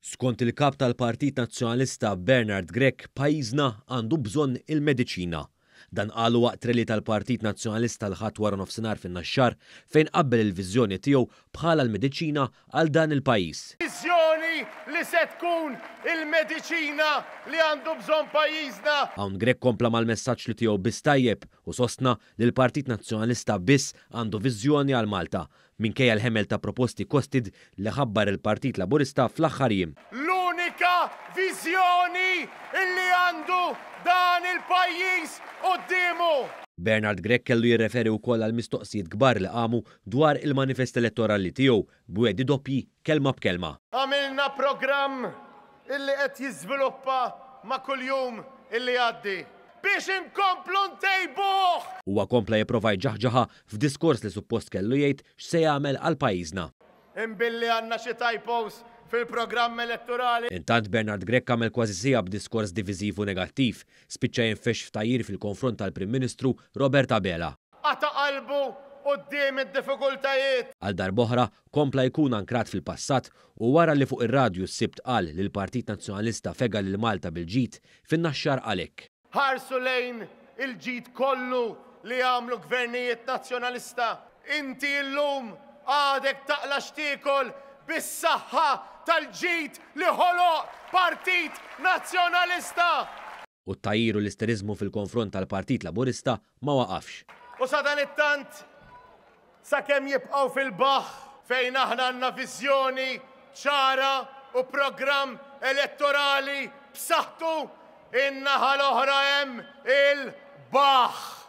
Skont il-kap tal-Partit Nazzjonalista Bernard Grech, pajjiżna għandu bżonn il-mediċina. Dan qalu waqt rally tal-Partit Nazzjonalista l-ħadd wara nofsinhar fin-Naxxar fejn qabbel il-viżjoni tiegħu bħala l-mediċina għal dan il-pajjiż. Viżjoni li se tkun il-mediċina li għandu bżonn pajjiżna. Hawn Grech kompla mal-messaġġ li tiegħu biss tajjeb u sostna li l-Partit Nazzjonalista biss għandu viżjoni għal Malta minkejja l-ħemel ta' proposti kostid li ħabbar il-Partit Laburista fl-aħħar jiem. L-unika viżjoni li għandu dan il-pajjiż qudiemu. Bernard Grech kellu jirreferi wkoll għal mistoqsijiet kbar li qamu dwar il-manifest elettorali tiegħu b'wiegħdi doppji kelma b'kelma. Għamilna programm illi qed jiżviluppa ma' kuljum illi għaddi biex inkomplu ntejbuh. Huwa kompla jipprova jġaħġaħa f'diskors li suppost kellu jgħid x'se jagħmel għal pajjiżna. Imbilli għandna xi typos fil-programm elettorali. Intant Bernard Grech għamel kważi sija b'diskors diviżiv u negattiv, spiċċa jinfex f'tajjir fil-konfront tal-Prim Ministru Robert Abela. Għata qalbu quddiem id-diffikultajiet. Għal darb'oħra kompla jkun ankrat fil-passat u wara li fuq ir-radju s-sibt qal li l-Partit Nazzjonalista fega lil Malta bil-ġid fin-Naxxar għalhekk. Ħarsu lejn il-ġid kollu li għamlu gvernijiet nazzjonalista. Inti llum għadek taqla xtiekol bis-saħħa tal-ġid li ħoloq Partit Nazzjonalista. U t-tajjir u l-isterizmu fil-konfront tal-Partit Laburista ma waqafx. U sa dan it-tant sakemm jibqgħu fil-baħħ fejn aħna għandna viżjoni ċara u programm elettorali b'saħħtu in-naħa l-oħra hemm il-baħħ.